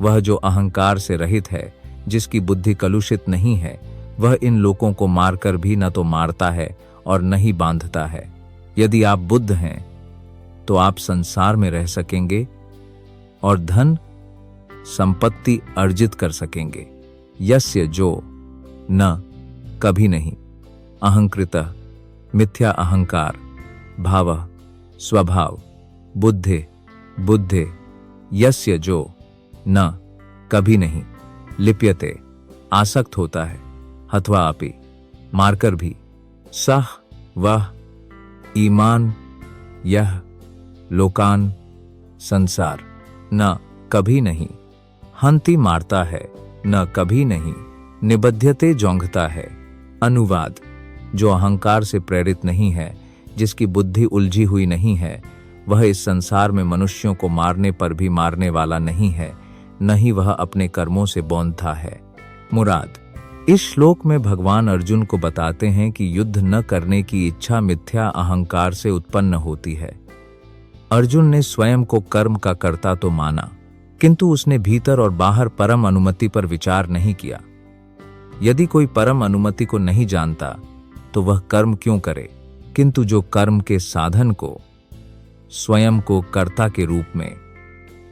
वह जो अहंकार से रहित है, जिसकी बुद्धि कलुषित नहीं है, वह इन लोगों को मारकर भी न तो मारता है और न ही बांधता है। यदि आप बुद्ध हैं तो आप संसार में रह सकेंगे और धन संपत्ति अर्जित कर सकेंगे। यस्य जो न कभी नहीं, अहंकृतः मिथ्या अहंकार, भावः स्वभाव, बुद्धे यस्य जो न कभी नहीं, लिप्यते आसक्त होता है, हत्वा अपि मारकर भी, सह वह ईमान यह लोकान संसार न कभी नहीं, हंति मारता है न कभी नहीं, निबध्यते जोंघता है। अनुवाद: जो अहंकार से प्रेरित नहीं है, जिसकी बुद्धि उलझी हुई नहीं है, वह इस संसार में मनुष्यों को मारने पर भी मारने वाला नहीं है, न ही वह अपने कर्मों से बौंधता है। मुराद: इस श्लोक में भगवान अर्जुन को बताते हैं कि युद्ध न करने की इच्छा मिथ्या अहंकार से उत्पन्न होती है। अर्जुन ने स्वयं को कर्म का कर्ता तो माना, किंतु उसने भीतर और बाहर परम अनुमति पर विचार नहीं किया। यदि कोई परम अनुमति को नहीं जानता तो वह कर्म क्यों करे, किंतु जो कर्म के साधन को, स्वयं को कर्ता के रूप में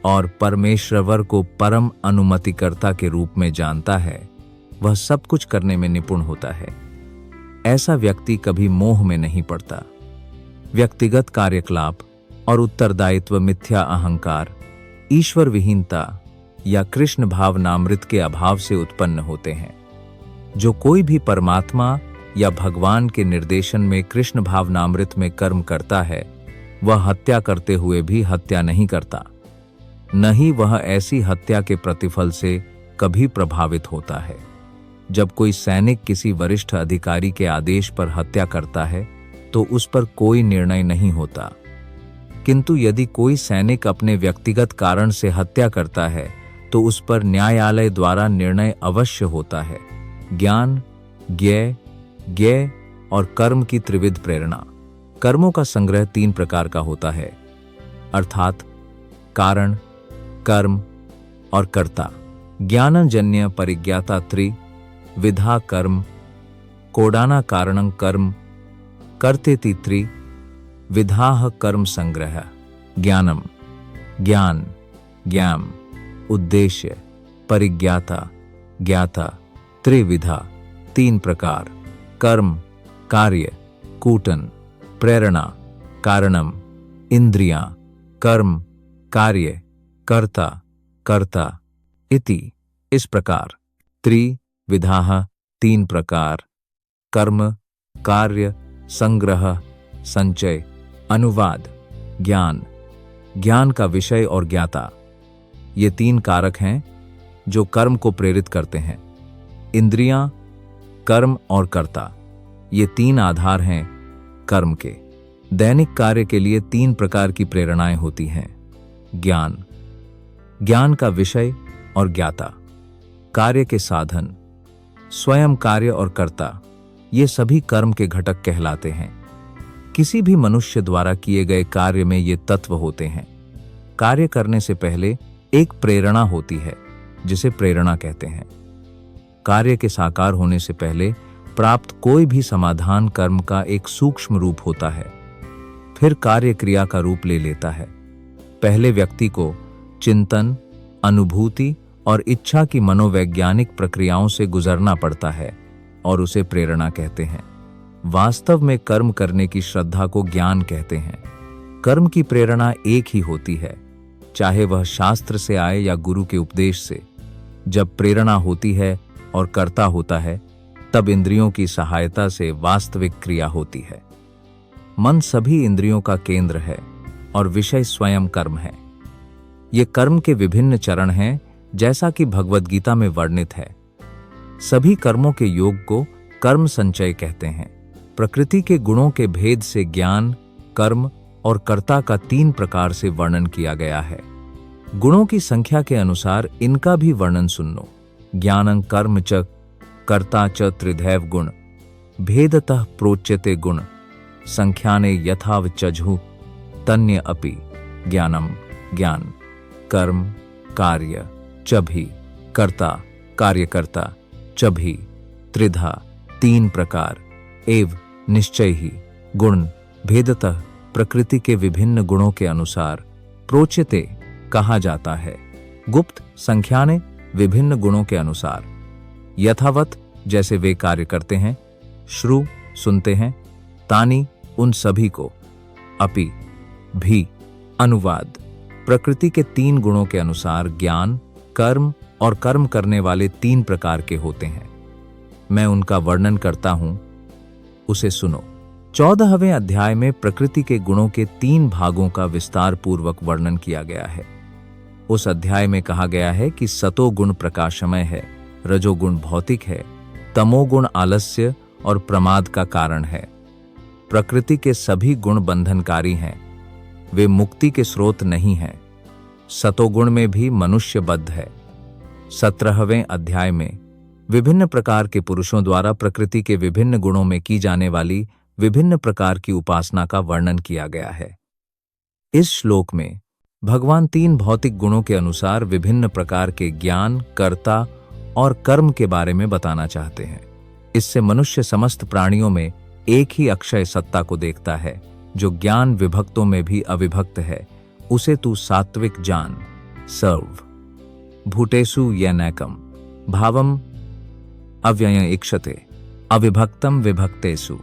और परमेश्वर को परम अनुमतिकर्ता के रूप में जानता है, वह सब कुछ करने में निपुण होता है। ऐसा व्यक्ति कभी मोह में नहीं पड़ता। व्यक्तिगत कार्यकलाप और उत्तरदायित्व मिथ्या अहंकार, ईश्वर विहीनता या कृष्ण भावनामृत के अभाव से उत्पन्न होते हैं। जो कोई भी परमात्मा या भगवान के निर्देशन में कृष्ण भावनामृत में कर्म करता है, वह हत्या करते हुए भी हत्या नहीं करता, न ही वह ऐसी हत्या के प्रतिफल से कभी प्रभावित होता है। जब कोई सैनिक किसी वरिष्ठ अधिकारी के आदेश पर हत्या करता है तो उस पर कोई निर्णय नहीं होता, किंतु यदि कोई सैनिक अपने व्यक्तिगत कारण से हत्या करता है तो उस पर न्यायालय द्वारा निर्णय अवश्य होता है। ज्ञान, ज्ञेय और कर्म की त्रिविध प्रेरणा। कर्मों का संग्रह 3 प्रकार का होता है, अर्थात कारण, कर्म और कर्ता। ज्ञानजन्य परिज्ञाता विधा कर्म, कोडाना कारणं कर्म, कर्तेति विधाः कर्म संग्रह। ज्ञानम ज्ञान, ज्ञान उद्देश्य, परिज्ञाता ज्ञाता, त्रिविधा 3 प्रकार, कर्म कार्य, कूटन प्रेरणा, कारणम इंद्रियां, कर्म कार्य, कर्ता कर्ता इति। इस प्रकार त्रिविधाः 3 प्रकार, कर्म, कार्य, संग्रह, संचय। अनुवाद: ज्ञान, ज्ञान का विषय और ज्ञाता, ये 3 कारक हैं जो कर्म को प्रेरित करते हैं। इंद्रियां, कर्म और कर्ता, ये 3 आधार हैं कर्म के। दैनिक कार्य के लिए 3 प्रकार की प्रेरणाएं होती हैं। ज्ञान, ज्ञान का विषय और ज्ञाता, कार्य के साधन, स्वयं कार्य और कर्ता, ये सभी कर्म के घटक कहलाते हैं। किसी भी मनुष्य द्वारा किए गए कार्य में ये तत्व होते हैं। कार्य करने से पहले एक प्रेरणा होती है, जिसे प्रेरणा कहते हैं। कार्य के साकार होने से पहले प्राप्त कोई भी समाधान कर्म का एक सूक्ष्म रूप होता है, फिर कार्य क्रिया का रूप ले लेता है। पहले व्यक्ति को चिंतन, अनुभूति और इच्छा की मनोवैज्ञानिक प्रक्रियाओं से गुजरना पड़ता है और उसे प्रेरणा कहते हैं। वास्तव में कर्म करने की श्रद्धा को ज्ञान कहते हैं। कर्म की प्रेरणा एक ही होती है, चाहे वह शास्त्र से आए या गुरु के उपदेश से। जब प्रेरणा होती है और कर्ता होता है, तब इंद्रियों की सहायता से वास्तविक क्रिया होती है। मन सभी इंद्रियों का केंद्र है और विषय स्वयं कर्म है। ये कर्म के विभिन्न चरण हैं, जैसा कि भगवद गीता में वर्णित है। सभी कर्मों के योग को कर्म संचय कहते हैं। प्रकृति के गुणों के भेद से ज्ञान, कर्म और कर्ता का 3 प्रकार से वर्णन किया गया है। गुणों की संख्या के अनुसार इनका भी वर्णन सुन लो। ज्ञानं कर्म च कर्ता च त्रिधैव गुण, भेदतः प्रोच्यते गुण, संख्याने यथावचजहु तन्य अपि। ज्ञानम ज्ञान, कर्म कार्य, चभी, कर्ता, कार्यकर्ता, चभी, त्रिधा, तीन प्रकार, एव, निश्चय ही, गुण, भेदतः, प्रकृति के विभिन्न गुणों के अनुसार, प्रोच्यते, कहा जाता है, गुप्त, संख्याने, विभिन्न गुणों के अनुसार, यथावत, जैसे वे कार्य करते हैं, श्रु, सुनते हैं, तानी, उन सभी को, अपि, भी, अनुवाद, प्रकृति के तीन गुणों के अनुसार ज्ञान, कर्म और कर्म करने वाले तीन प्रकार के होते हैं। मैं उनका वर्णन करता हूं, उसे सुनो। 14वें अध्याय में प्रकृति के गुणों के तीन भागों का विस्तार पूर्वक वर्णन किया गया है। उस अध्याय में कहा गया है कि सतोगुण प्रकाशमय है, रजोगुण भौतिक है, तमोगुण आलस्य और प्रमाद का कारण है। प्रकृति के सभी गुण बंधनकारी हैं, वे मुक्ति के स्रोत नहीं हैं। सतोगुण में भी मनुष्य बद्ध है। 17वें अध्याय में विभिन्न प्रकार के पुरुषों द्वारा प्रकृति के विभिन्न गुणों में की जाने वाली विभिन्न प्रकार की उपासना का वर्णन किया गया है। इस श्लोक में भगवान तीन भौतिक गुणों के अनुसार विभिन्न प्रकार के ज्ञान, कर्ता और कर्म के बारे में बताना चाहते हैं। इससे मनुष्य समस्त प्राणियों में एक ही अक्षय सत्ता को देखता है, जो ज्ञान विभक्तों में भी अविभक्त है। उसे तू सात्विक जान। सर्व भूतेषु येनैकं भावम अव्यय इक्षते अविभक्तम विभक्तेषु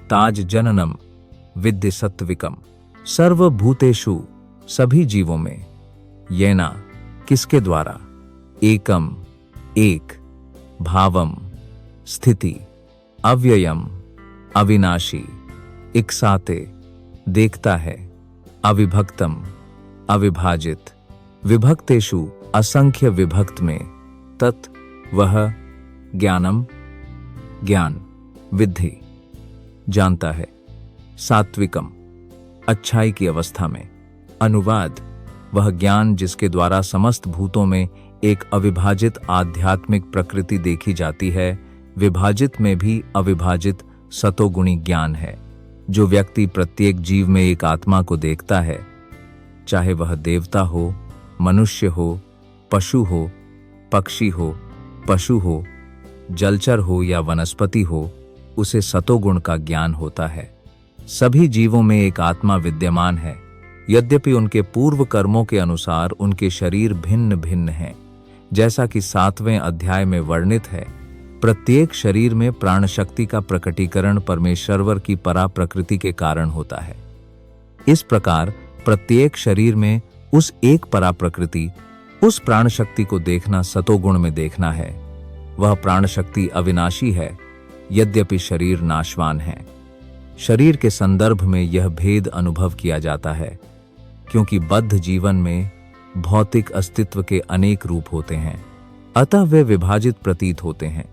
ताज जननम विद्य सत्विकम। सर्वभूतेषु, सभी जीवों में, येना, किसके द्वारा, एकम, एक, भावम, स्थिति, अव्ययम, अविनाशी, इक्साते, देखता है, अविभक्तम, अविभाजित, विभक्तेषु, असंख्य विभक्त में, तत्, वह, ज्ञानम, ज्ञान, विद्धि, जानता है, सात्विकम, अच्छाई की अवस्था में। अनुवाद, वह ज्ञान जिसके द्वारा समस्त भूतों में एक अविभाजित आध्यात्मिक प्रकृति देखी जाती है, विभाजित में भी अविभाजित सतोगुणी ज्ञान है। जो व्यक्ति प्रत्येक जीव में एक आत्मा को देखता है, चाहे वह देवता हो, मनुष्य हो, पशु हो, पक्षी हो, पशु हो, जलचर हो या वनस्पति हो, उसे सतोगुण का ज्ञान होता है। सभी जीवों में एक आत्मा विद्यमान है, यद्यपि उनके पूर्व कर्मों के अनुसार उनके शरीर भिन्न भिन्न हैं। जैसा कि 7वें अध्याय में वर्णित है, प्रत्येक शरीर में प्राण शक्ति का प्रकटीकरण परमेश्वर की परा प्रकृति के कारण होता है। इस प्रकार प्रत्येक शरीर में उस एक परा प्रकृति, उस प्राण शक्ति को देखना सतोगुण में देखना है। वह प्राण शक्ति अविनाशी है, यद्यपि शरीर नाशवान है। शरीर के संदर्भ में यह भेद अनुभव किया जाता है, क्योंकि बद्ध जीवन में भौतिक अस्तित्व के अनेक रूप होते हैं, अतः वे विभाजित प्रतीत होते हैं।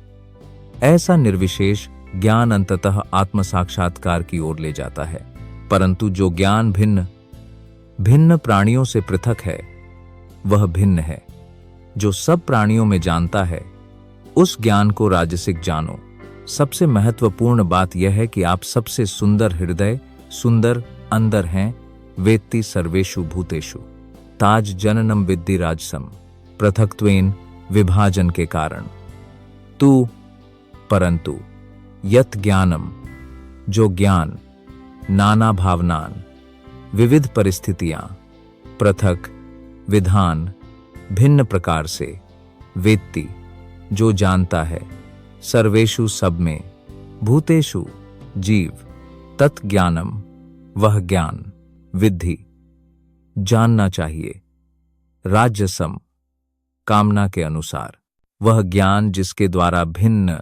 ऐसा निर्विशेष ज्ञान अंततः आत्म साक्षात्कार की ओर ले जाता है। परंतु जो ज्ञान भिन्न भिन्न प्राणियों से पृथक है, वह भिन्न है। जो सब प्राणियों में जानता है, उस ज्ञान को राजसिक जानो। सबसे महत्वपूर्ण बात यह है कि आप सबसे सुंदर हृदय, सुंदर अंदर हैं, वेत्ति सर्वेषु भूतेषु। ताज जननम विद्धि राजसम, पृथक्त्वेन, विभाजन के कारण। तू, परंतु, यत ज्ञानम, जो ज्ञान, नाना भावनान, विविध परिस्थितियां, पृथक, विधान, भिन्न प्रकार से, वेत्ति, जो जानता है, सर्वेषु सब में, भूतेषु, जीव, तत् ज्ञानम, वह ज्ञान, विद्धि, जानना चाहिए, राजसम, कामना के अनुसार, वह ज्ञान जिसके द्वारा भिन्न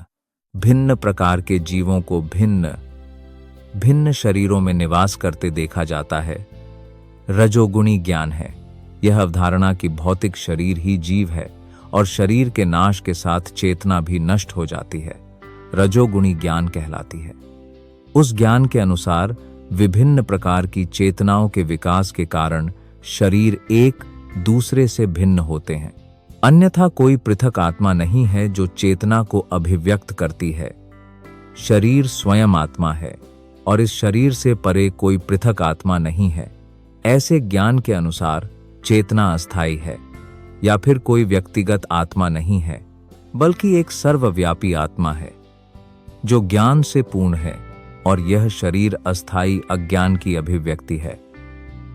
भिन्न प्रकार के जीवों को भिन्न भिन्न शरीरों में निवास करते देखा जाता है, रजोगुणी ज्ञान है। यह अवधारणा कि भौतिक शरीर ही जीव है और शरीर के नाश के साथ चेतना भी नष्ट हो जाती है, रजोगुणी ज्ञान कहलाती है। उस ज्ञान के अनुसार विभिन्न प्रकार की चेतनाओं के विकास के कारण शरीर एक दूसरे से भिन्न होते हैं। अन्यथा कोई पृथक आत्मा नहीं है जो चेतना को अभिव्यक्त करती है। शरीर स्वयं आत्मा है और इस शरीर से परे कोई पृथक आत्मा नहीं है। ऐसे ज्ञान के अनुसार चेतना अस्थायी है, या फिर कोई व्यक्तिगत आत्मा नहीं है, बल्कि एक सर्वव्यापी आत्मा है जो ज्ञान से पूर्ण है, और यह शरीर अस्थायी अज्ञान की अभिव्यक्ति है,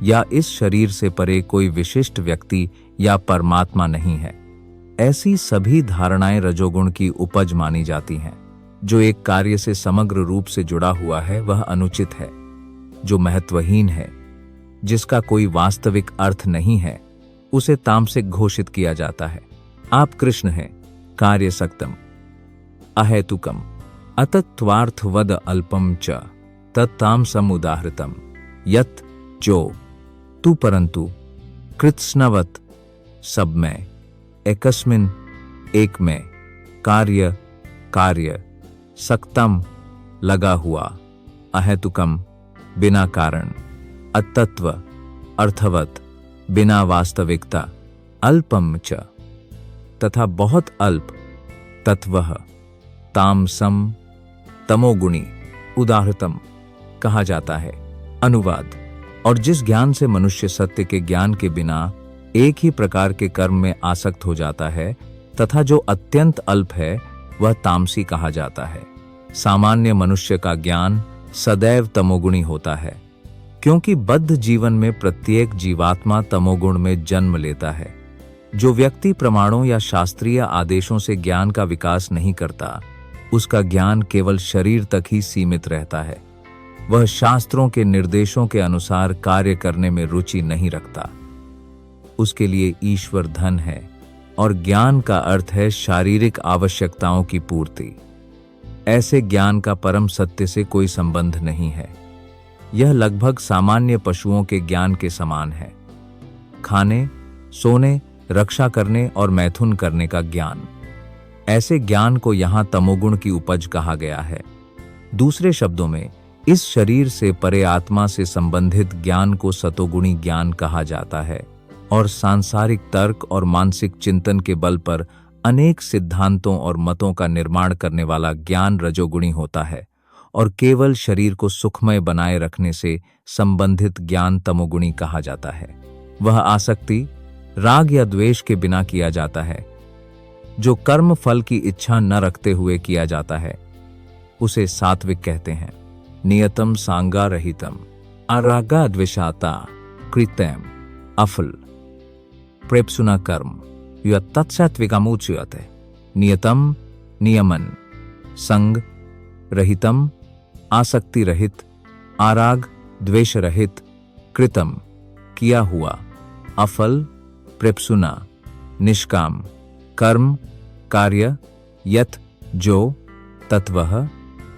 या इस शरीर से परे कोई विशिष्ट व्यक्ति या परमात्मा नहीं है। ऐसी सभी धारणाएं रजोगुण की उपज मानी जाती हैं। जो एक कार्य से समग्र रूप से जुड़ा हुआ है वह अनुचित है, जो महत्वहीन है, जिसका कोई वास्तविक अर्थ नहीं है, उसे तामसिक घोषित किया जाता है। आप कृष्ण हैं, कार्यसक्तम, अहेतुकम, अतत्वार्थवद अल्पम च तत्तामसम उदाहृतम, यत जो तू परंतु कृत्स्नवत, सब में, एकस्मिन, एक में, कार्य सक्तम, लगा हुआ, अहेतुकम, बिना कारण, अतत्व, अर्थवत, बिना वास्तविकता, अल्पम च, तथा बहुत अल्प, तत्वः, तामसम, तमोगुणी, उदाहृतम कहा जाता है। अनुवाद। और जिस ज्ञान से मनुष्य सत्य के ज्ञान के बिना एक ही प्रकार के कर्म में आसक्त हो जाता है तथा जो अत्यंत अल्प है, वह तामसी कहा जाता है। सामान्य मनुष्य का ज्ञान सदैव तमोगुणी होता है, क्योंकि बद्ध जीवन में प्रत्येक जीवात्मा तमोगुण में जन्म लेता है। जो व्यक्ति प्रमाणों या शास्त्रीय आदेशों से ज्ञान का विकास नहीं करता, उसका ज्ञान केवल शरीर तक ही सीमित रहता है। वह शास्त्रों के निर्देशों के अनुसार कार्य करने में रुचि नहीं रखता। उसके लिए ईश्वर धन है, और ज्ञान का अर्थ है शारीरिक आवश्यकताओं की पूर्ति। ऐसे ज्ञान का परम सत्य से कोई संबंध नहीं है। यह लगभग सामान्य पशुओं के ज्ञान के समान है। खाने, सोने, रक्षा करने और मैथुन करने का ज्ञान। ऐसे ज्ञान को यहाँ तमोगुण की उपज कहा गया है। दूसरे शब्दों में, इस शरीर से परे आत्मा से संबंधित ज्ञान को सतोगुणी ज्ञान कहा जाता है, और सांसारिक तर्क और मानसिक चिंतन के बल पर अनेक सिद्धांतों और मतों का निर्माण करने वाला ज्ञान रजोगुणी होता है, और केवल शरीर को सुखमय बनाए रखने से संबंधित ज्ञान तमोगुणी कहा जाता है। वह आसक्ति, राग या द्वेष के बिना किया जाता है, जो कर्म फल की इच्छा न रखते हुए किया जाता है, उसे सात्विक कहते हैं। नियतम सांगा रहितम, अरागा द्वेषाता, कृत्यम, अफल, प्रेप्सुना कर्म, यह तत्सात्विकामुच्यते। नियतम, नियमन, संग रहितम, आसक्ति रहित, आराग द्वेष रहित, कृतम, किया हुआ, अफल, प्रेप्सुना, निष्काम, कर्म, कार्य, यत, जो, तत्वः,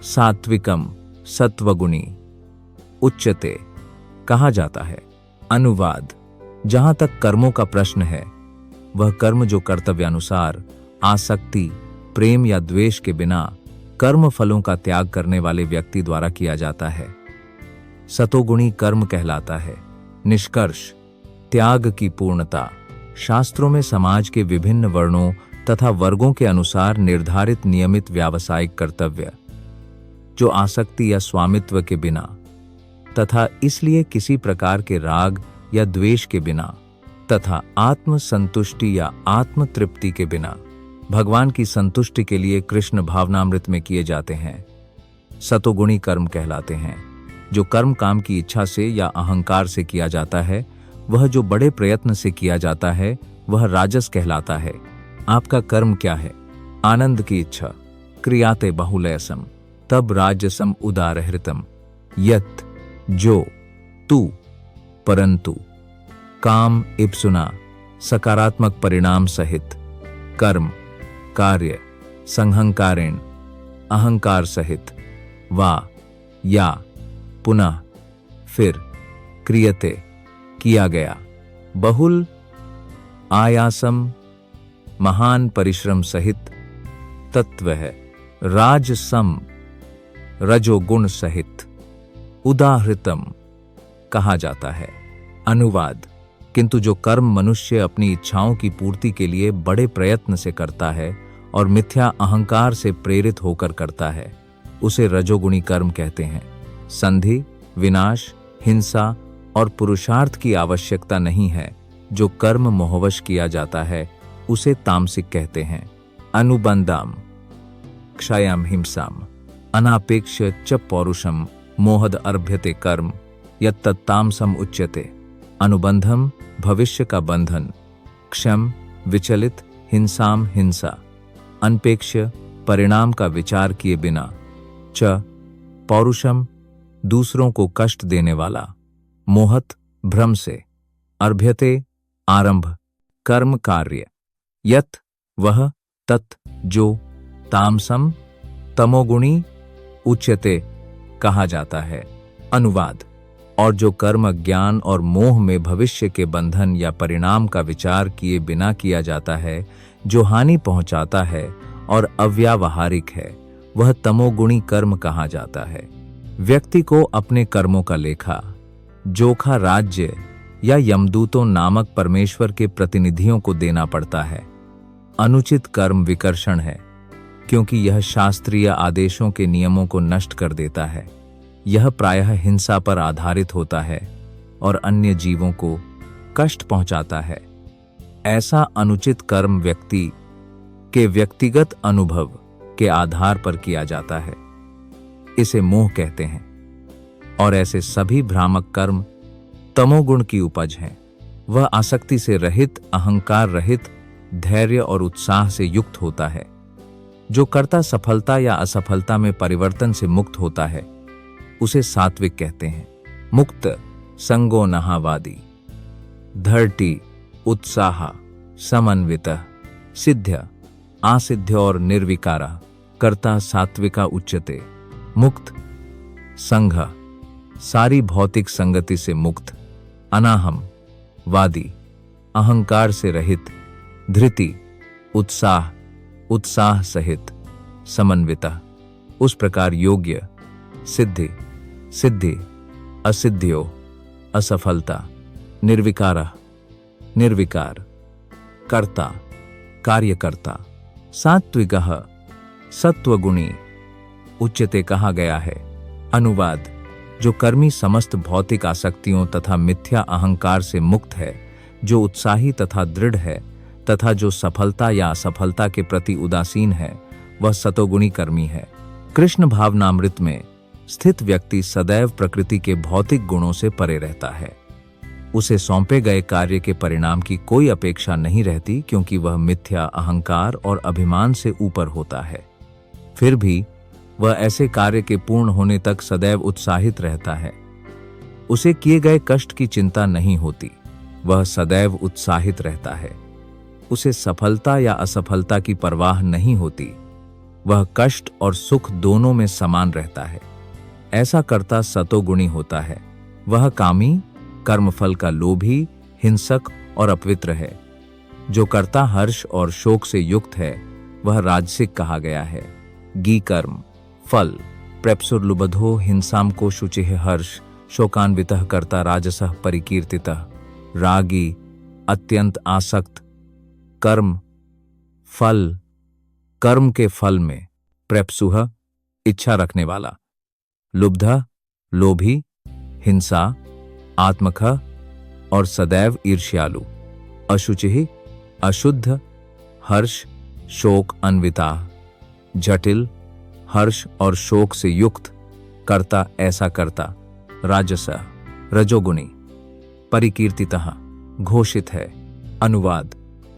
सात्विकम, सत्वगुणी, उच्यते कहा जाता है। अनुवाद। जहां तक कर्मों का प्रश्न है, वह कर्म जो कर्तव्यानुसार, आसक्ति, प्रेम या द्वेष के बिना कर्म फलों का त्याग करने वाले व्यक्ति द्वारा किया जाता है, सतोगुणी कर्म कहलाता है। निष्कर्ष। त्याग की पूर्णता। शास्त्रों में समाज के विभिन्न वर्णों तथा वर्गों के अनुसार निर्धारित नियमित व्यावसायिक कर्तव्य, जो आसक्ति या स्वामित्व के बिना तथा इसलिए किसी प्रकार के राग या द्वेष के बिना तथा आत्म संतुष्टि या आत्म तृप्ति के बिना भगवान की संतुष्टि के लिए कृष्ण भावनामृत में किए जाते हैं, सतोगुणी कर्म कहलाते हैं। जो कर्म काम की इच्छा से या अहंकार से किया जाता है, वह जो बड़े प्रयत्न से किया जाता है, वह राजस कहलाता है। आपका कर्म क्या है? आनंद की इच्छा, क्रियाते बहुलयसम, तब राजसम उदारहृतम, यत, जो, तू, परंतु, काम इप्सुना, सकारात्मक परिणाम सहित, कर्म, कार्य, संहंकारेण, अहंकार सहित, वा, या, पुनः, फिर, क्रियते, किया गया, बहुल, आयासम, महान परिश्रम सहित, तत्व है, राजसम, रजोगुण सहित, उदाहृतम कहा जाता है। अनुवाद। किंतु जो कर्म मनुष्य अपनी इच्छाओं की पूर्ति के लिए बड़े प्रयत्न से करता है और मिथ्या अहंकार से प्रेरित होकर करता है, उसे रजोगुणी कर्म कहते हैं। संधि, विनाश, हिंसा और पुरुषार्थ की आवश्यकता नहीं है, जो कर्म मोहवश किया जाता है उसे तामसिक कहते हैं। अनुबंधम क्षयम हिंसाम अनापेक्ष च पौरुषम मोहद अर्भ्यते कर्म यत्तत्तामसम उच्यते। अनुबंधम भविष्य का बंधन, क्षम विचलित, हिंसाम हिंसा, अनपेक्ष परिणाम का विचार किए बिना, च पौरुषम दूसरों को कष्ट देने वाला, मोहत भ्रम से, अर्भ्यते आरंभ कर्म कार्य, यत वह, तत् जो, तामसम तमोगुणी, उच्यते कहा जाता है। अनुवाद। और जो कर्म ज्ञान और मोह में भविष्य के बंधन या परिणाम का विचार किए बिना किया जाता है, जो हानि पहुंचाता है और अव्यावहारिक है, वह तमोगुणी कर्म कहा जाता है। व्यक्ति को अपने कर्मों का लेखा जोखा राज्य या यमदूतों नामक परमेश्वर के प्रतिनिधियों को देना पड़ता है। अनुचित कर्म विकर्षण है, क्योंकि यह शास्त्रीय आदेशों के नियमों को नष्ट कर देता है। यह प्रायः हिंसा पर आधारित होता है और अन्य जीवों को कष्ट पहुंचाता है। ऐसा अनुचित कर्म व्यक्ति के व्यक्तिगत अनुभव के आधार पर किया जाता है। इसे मोह कहते हैं। और ऐसे सभी भ्रामक कर्म तमोगुण की उपज हैं। वह आसक्ति से रहित, अहंकार रहित, धैर्य और उत्साह से युक्त होता है। जो कर्ता सफलता या असफलता में परिवर्तन से मुक्त होता है उसे सात्विक कहते हैं। मुक्त संगो नहावादी, धर्टी उत्साह, समन्वित, सिद्ध आसिध्य और निर्विकारा, कर्ता सात्विका उच्यते। मुक्त संघ सारी भौतिक संगति से मुक्त, अनाहम वादी अहंकार से रहित, धृति उत्साह, उत्साह सहित, समन्विता उस प्रकार योग्य, सिद्धि सिद्धि, असिद्ध्यो असफलता, निर्विकारा निर्विकार, कर्ता कार्यकर्ता, सात्विकः सत्वगुणी उच्यते कहा गया है। अनुवाद। जो कर्मी समस्त भौतिक आसक्तियों तथा मिथ्या अहंकार से मुक्त है, जो उत्साही तथा दृढ़ है तथा जो सफलता या असफलता के प्रति उदासीन है, वह सतोगुणी कर्मी है। कृष्ण भावनामृत में स्थित व्यक्ति सदैव प्रकृति के भौतिक गुणों से परे रहता है। उसे सौंपे गए कार्य के परिणाम की कोई अपेक्षा नहीं रहती, क्योंकि वह मिथ्या अहंकार और अभिमान से ऊपर होता है। फिर भी वह ऐसे कार्य के पूर्ण होने तक सदैव उत्साहित रहता है। उसे किए गए कष्ट की चिंता नहीं होती, वह सदैव उत्साहित रहता है। उसे सफलता या असफलता की परवाह नहीं होती, वह कष्ट और सुख दोनों में समान रहता है। ऐसा कर्ता सतोगुणी होता है। वह कामी, कर्मफल का लोभी, हिंसक और अपवित्र है। जो कर्ता हर्ष और शोक से युक्त है, वह राजसिक कहा गया है। गी कर्म फल प्रेप्सुर्लुबधो हिंसाम को शुचिः हर्ष शोकान्वितः कर्ता राजसः परिकीर्तितः। रागी अत्यंत आसक्त, कर्म फल कर्म के फल में, प्रेप्सुह इच्छा रखने वाला, लुब्ध लोभी, हिंसा आत्मख और सदैव ईर्ष्यालु, अशुचिः अशुद्ध, हर्ष शोक अन्विता, जटिल हर्ष और शोक से युक्त, कर्ता ऐसा कर्ता, राजस रजोगुणी, परिकीर्तितः घोषित है। अनुवाद।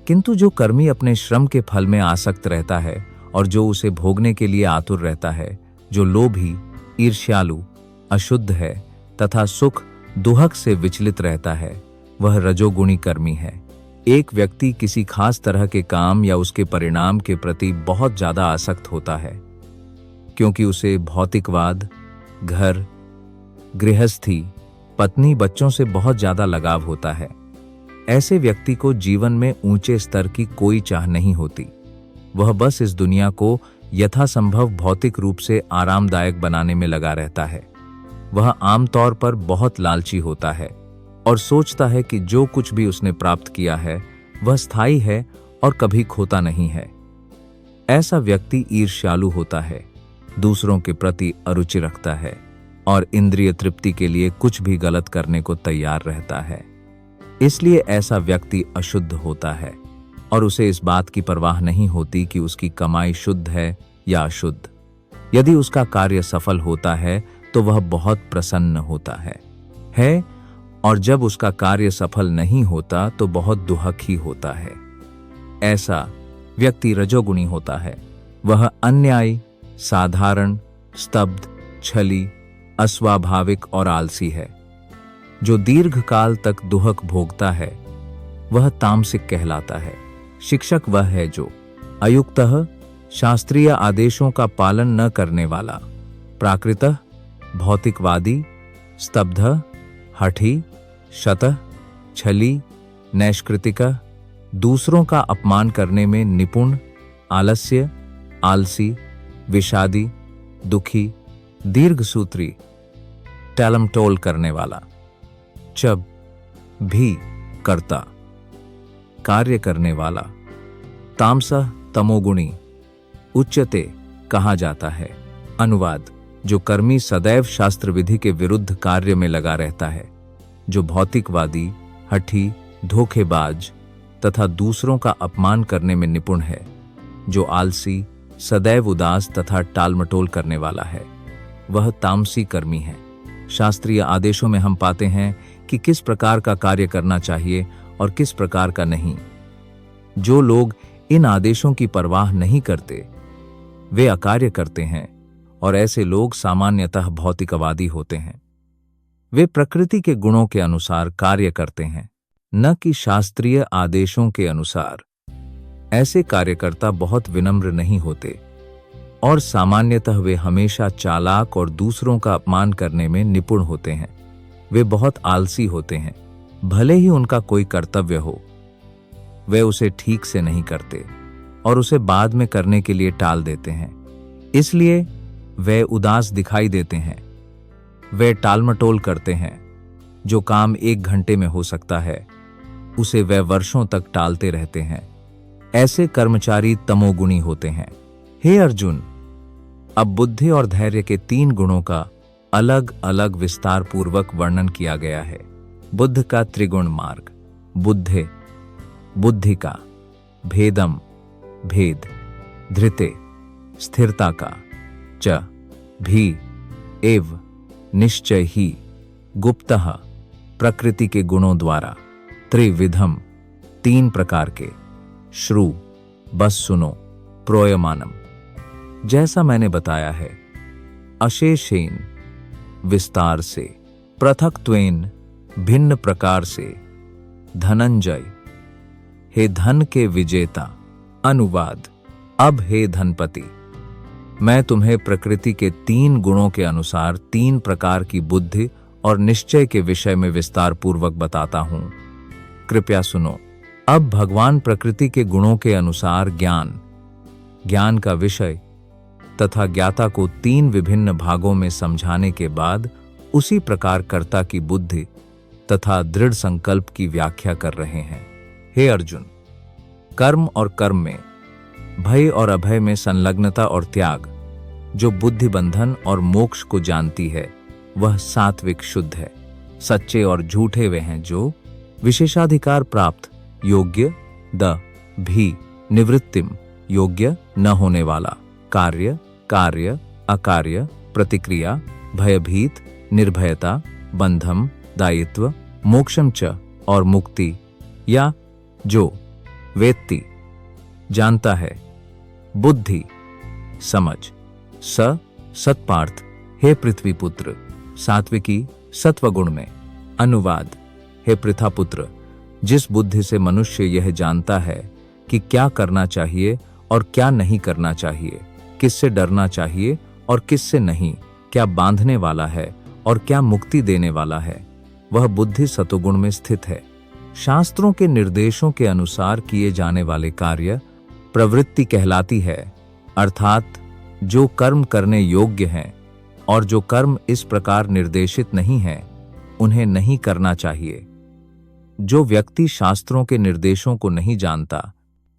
किंतु जो कर्मी अपने श्रम के फल में आसक्त रहता है और जो उसे भोगने के लिए आतुर रहता है, जो लोभी, ईर्ष्यालु, अशुद्ध है तथा सुख दुहक से विचलित रहता है, वह रजोगुणी कर्मी है। एक व्यक्ति किसी खास तरह के काम या उसके परिणाम के प्रति बहुत ज्यादा आसक्त होता है, क्योंकि उसे भौतिकवाद, घर, गृहस्थी, पत्नी, बच्चों से बहुत ज्यादा लगाव होता है। ऐसे व्यक्ति को जीवन में ऊंचे स्तर की कोई चाह नहीं होती। वह बस इस दुनिया को यथासंभव भौतिक रूप से आरामदायक बनाने में लगा रहता है। वह आमतौर पर बहुत लालची होता है और सोचता है कि जो कुछ भी उसने प्राप्त किया है वह स्थायी है और कभी खोता नहीं है। ऐसा व्यक्ति ईर्ष्यालु होता है, दूसरों के प्रति अरुचि रखता है और इंद्रिय तृप्ति के लिए कुछ भी गलत करने को तैयार रहता है। इसलिए ऐसा व्यक्ति अशुद्ध होता है और उसे इस बात की परवाह नहीं होती कि उसकी कमाई शुद्ध है या अशुद्ध। यदि उसका कार्य सफल होता है तो वह बहुत प्रसन्न होता है और जब उसका कार्य सफल नहीं होता तो बहुत दुखी होता है। ऐसा व्यक्ति रजोगुणी होता है। वह अन्यायी, साधारण, स्तब्ध, छली, अस्वाभाविक और आलसी है। जो दीर्घ काल तक दुहक भोगता है वह तामसिक कहलाता है। शिक्षक वह है जो अयुक्तः शास्त्रीय आदेशों का पालन न करने वाला, प्राकृतः भौतिकवादी, स्तब्धः हठी, शतः छली, नैष्कृतिकः दूसरों का अपमान करने में निपुण, आलस्य, आलसी, विषादी, दुखी, दीर्घसूत्री, टालमटोल करने वाला, चब भी कर्ता, कार्य करने वाला, तामसः तमोगुणी, उच्चते कहा जाता है। अनुवाद: जो कर्मी सदैव शास्त्र विधि के विरुद्ध कार्य में लगा रहता है, जो भौतिकवादी, हठी, धोखेबाज तथा दूसरों का अपमान करने में निपुण है, जो आलसी, सदैव उदास तथा टालमटोल करने वाला है, वह तामसी कर्मी है। शास्त्रीय आदेशों में हम पाते हैं कि किस प्रकार का कार्य करना चाहिए और किस प्रकार का नहीं। जो लोग इन आदेशों की परवाह नहीं करते वे अकार्य करते हैं और ऐसे लोग सामान्यतः भौतिकवादी होते हैं। वे प्रकृति के गुणों के अनुसार कार्य करते हैं, न कि शास्त्रीय आदेशों के अनुसार। ऐसे कार्यकर्ता बहुत विनम्र नहीं होते और सामान्यतः वे हमेशा चालाक और दूसरों का अपमान करने में निपुण होते हैं। वे बहुत आलसी होते हैं। भले ही उनका कोई कर्तव्य हो, वे उसे ठीक से नहीं करते और उसे बाद में करने के लिए टाल देते हैं। इसलिए वे उदास दिखाई देते हैं। वे टालमटोल करते हैं। जो काम 1 घंटे में हो सकता है उसे वे वर्षों तक टालते रहते हैं। ऐसे कर्मचारी तमोगुणी होते हैं। हे अर्जुन, अब बुद्धि और धैर्य के 3 गुणों का अलग अलग विस्तार पूर्वक वर्णन किया गया है। बुद्ध का त्रिगुण मार्ग, बुद्धि का, भेदम भेद, धृते स्थिरता का, च भी एव निश्चय ही, गुप्तः प्रकृति के गुणों द्वारा, त्रिविधम 3 प्रकार के, श्रु बस सुनो, प्रोयमानम जैसा मैंने बताया है, अशेषेन विस्तार से, पृथक्त्वेन भिन्न प्रकार से, धनंजय हे धन के विजेता। अनुवाद: अब हे धनपति, मैं तुम्हें प्रकृति के 3 गुणों के अनुसार 3 प्रकार की बुद्धि और निश्चय के विषय में विस्तार पूर्वक बताता हूं। कृपया सुनो। अब भगवान प्रकृति के गुणों के अनुसार ज्ञान का विषय तथा ज्ञाता को 3 विभिन्न भागों में समझाने के बाद उसी प्रकार कर्ता की बुद्धि तथा दृढ़ संकल्प की व्याख्या कर रहे हैं। हे अर्जुन, कर्म और कर्म में, भय और अभय में संलग्नता और त्याग, जो बुद्धि बंधन और मोक्ष को जानती है, वह सात्विक शुद्ध है। सच्चे और झूठे वे हैं जो विशेषाधिकार प्राप्त, योग्य, भी निवृत्तिम, योग्य न होने वाला, कार्य अकार्य, प्रतिक्रिया, भयभीत, निर्भयता, बंधम, दायित्व, मोक्षम च और मुक्ति, या जो वेत्ति जानता है, बुद्धि समझ, सत्पार्थ हे पृथ्वी पुत्र, सात्विकी सत्वगुण में। अनुवाद: हे पृथापुत्र, जिस बुद्धि से मनुष्य यह जानता है कि क्या करना चाहिए और क्या नहीं करना चाहिए, किससे डरना चाहिए और किससे नहीं, क्या बांधने वाला है और क्या मुक्ति देने वाला है, वह बुद्धि सतोगुण में स्थित है। शास्त्रों के निर्देशों के अनुसार किए जाने वाले कार्य प्रवृत्ति कहलाती है, अर्थात जो कर्म करने योग्य हैं और जो कर्म इस प्रकार निर्देशित नहीं हैं, उन्हें नहीं करना चाहिए। जो व्यक्ति शास्त्रों के निर्देशों को नहीं जानता,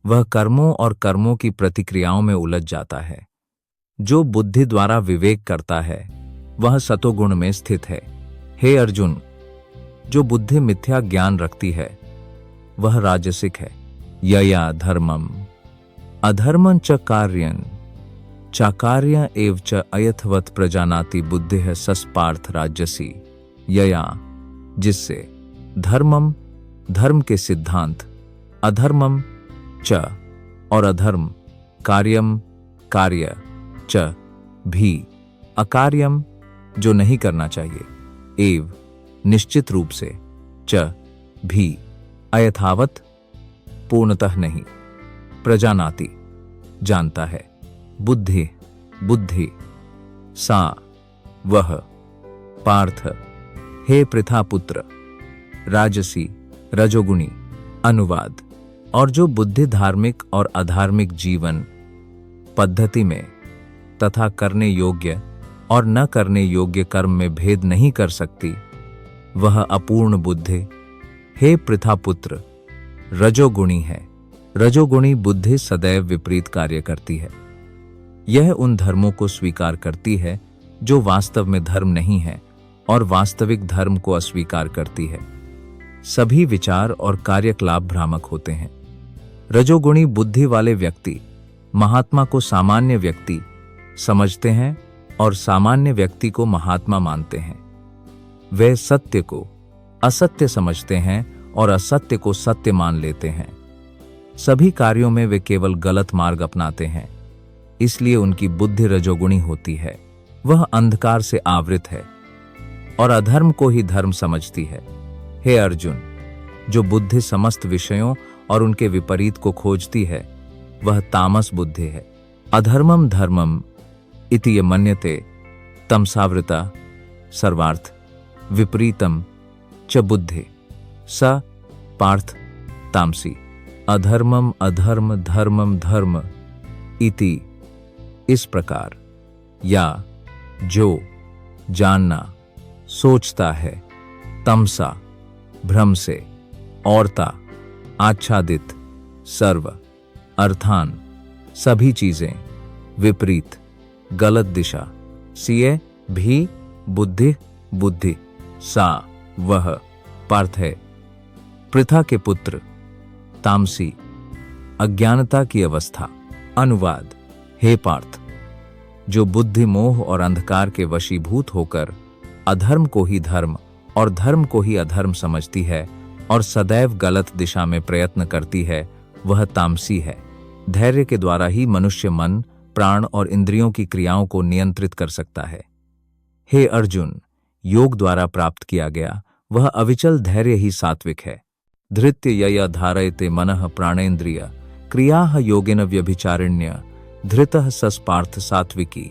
वह कर्मों और कर्मों की प्रतिक्रियाओं में उलझ जाता है। जो बुद्धि द्वारा विवेक करता है, वह सतोगुण में स्थित है। हे अर्जुन, जो बुद्धि मिथ्या ज्ञान रखती है वह राजसिक है। यया धर्मम अधर्मं च कार्यं चाकार्य एव च अयथवत प्रजानाति बुद्धिः सस्पार्थ राजसी। यया जिससे, धर्मम धर्म के सिद्धांत, अधर्मम च और अधर्म, कार्यम कार्य, च भी अकार्यम जो नहीं करना चाहिए, एव निश्चित रूप से, च भी अयथावत पूर्णतः नहीं, प्रजानाति जानता है, बुद्धि बुद्धि, सा वह, पार्थ हे पृथा पुत्र, राजसी रजोगुणी। अनुवाद। और जो बुद्धि धार्मिक और अधार्मिक जीवन पद्धति में तथा करने योग्य और न करने योग्य कर्म में भेद नहीं कर सकती, वह अपूर्ण बुद्धि हे पृथा पुत्र रजोगुणी है। रजोगुणी बुद्धि सदैव विपरीत कार्य करती है। यह उन धर्मों को स्वीकार करती है जो वास्तव में धर्म नहीं है और वास्तविक धर्म को अस्वीकार करती है। सभी विचार और कार्यकलाप भ्रामक होते हैं। रजोगुणी बुद्धि वाले व्यक्ति महात्मा को सामान्य व्यक्ति समझते हैं और सामान्य व्यक्ति को महात्मा मानते हैं। वे सत्य को असत्य समझते हैं और असत्य को सत्य मान लेते हैं। सभी कार्यों में वे केवल गलत मार्ग अपनाते हैं, इसलिए उनकी बुद्धि रजोगुणी होती है। वह अंधकार से आवृत है और अधर्म को ही धर्म समझती है। हे अर्जुन, जो बुद्धि समस्त विषयों और उनके विपरीत को खोजती है, वह तामस बुद्धि है। अधर्मम धर्मम इति मन्यते तमसावृता सर्वार्थ विपरीतम च बुद्धि स पार्थ तामसी। अधर्मम अधर्म धर्मम धर्म इति इस प्रकार, या जो जानना सोचता है, तमसा भ्रम से, औरता आच्छादित, सर्व अर्थान सभी चीजें, विपरीत गलत दिशा, सीए भी बुद्धि बुद्धि, सा वह, पार्थ है पृथा के पुत्र, तामसी अज्ञानता की अवस्था। अनुवाद। हे पार्थ, जो बुद्धि मोह और अंधकार के वशीभूत होकर अधर्म को ही धर्म और धर्म को ही अधर्म समझती है और सदैव गलत दिशा में प्रयत्न करती है, वह तामसी है। धैर्य के द्वारा ही मनुष्य मन, प्राण और इंद्रियों की क्रियाओं को नियंत्रित कर सकता है। हे अर्जुन, योग द्वारा प्राप्त किया गया वह अविचल धैर्य ही सात्विक है। धृत्य यया धारयते मनः प्राणेन्द्रिय क्रियाः योगेन व्यभिचारिण्य धृतः सस्पार्थ सात्विकी।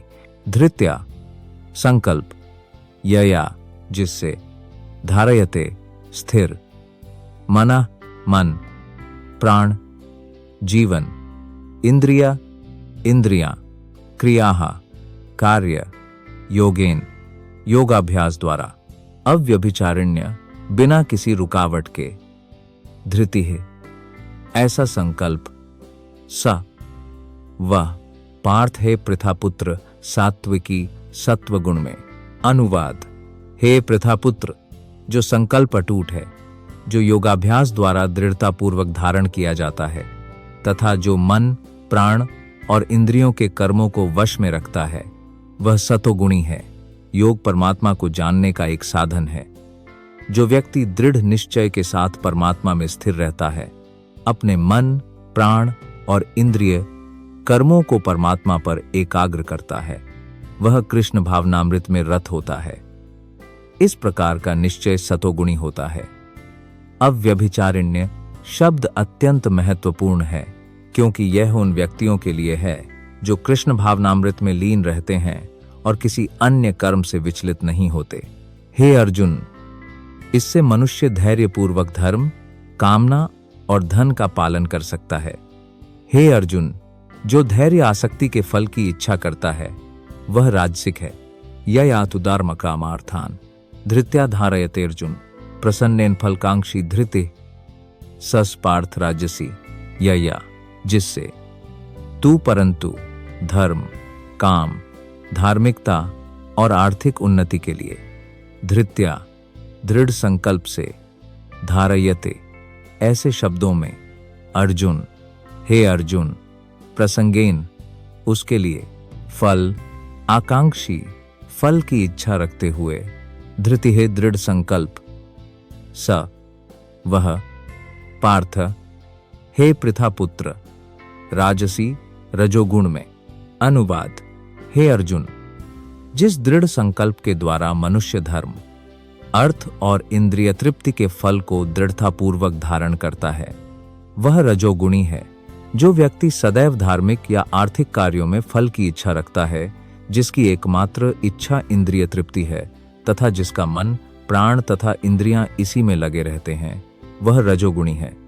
धृत्या संकल्प, यया जिससे, धारयते स्थिर, मनः मन, प्राण जीवन, इंद्रिया इंद्रियां, क्रियाः कार्य, योगेन योगाभ्यास द्वारा, अव्यभिचारिण्य बिना किसी रुकावट के, धृति है ऐसा संकल्प, स वह, पार्थ है पृथापुत्र सात्विकी सत्व गुण में। अनुवाद। हे पृथापुत्र, जो संकल्प अटूट है, जो योगाभ्यास द्वारा दृढ़ता पूर्वक धारण किया जाता है तथा जो मन, प्राण और इंद्रियों के कर्मों को वश में रखता है, वह सतोगुणी है। योग परमात्मा को जानने का एक साधन है। जो व्यक्ति दृढ़ निश्चय के साथ परमात्मा में स्थिर रहता है, अपने मन, प्राण और इंद्रिय कर्मों को परमात्मा पर एकाग्र करता है, वह कृष्ण भावनामृत में रत होता है। इस प्रकार का निश्चय सतोगुणी होता है। अव्यभिचारिण्य शब्द अत्यंत महत्वपूर्ण है, क्योंकि यह उन व्यक्तियों के लिए है जो कृष्ण भावनामृत में लीन रहते हैं और किसी अन्य कर्म से विचलित नहीं होते। हे अर्जुन, इससे मनुष्य धैर्यपूर्वक धर्म, कामना और धन का पालन कर सकता है। हे अर्जुन, जो धैर्य आसक्ति के फल की इच्छा करता है, वह राजसिक है। ययातु धर्म कामार्थान धृत्या धारयते अर्जुन प्रसन्नेन फलकांक्षी धृति सस्पार्थ राजसी। यया जिससे, तू परंतु धर्म, काम, धार्मिकता और आर्थिक उन्नति के लिए, धृत्या दृढ़ संकल्प से, धारयते, ऐसे शब्दों में, अर्जुन, हे अर्जुन, प्रसंगेन, उसके लिए, फल, आकांक्षी, फल की इच्छा रखते हुए, धृति है दृढ़ संकल्प, स, वह, पार्थ, हे पृथापुत्र, राजसी, रजोगुण में। अनुवाद, हे अर्जुन, जिस दृढ़ संकल्प के द्वारा मनुष्य धर्म, अर्थ और इंद्रिय तृप्ति के फल को दृढ़तापूर्वक धारण करता है, वह रजोगुणी है। जो व्यक्ति सदैव धार्मिक या आर्थिक कार्यों में फल की इच्छा रखता है, जिसकी एकमात्र इच्छा इंद्रिय तृप्ति है तथा जिसका मन, प्राण तथा इंद्रियां इसी में लगे रहते हैं, वह रजोगुणी है।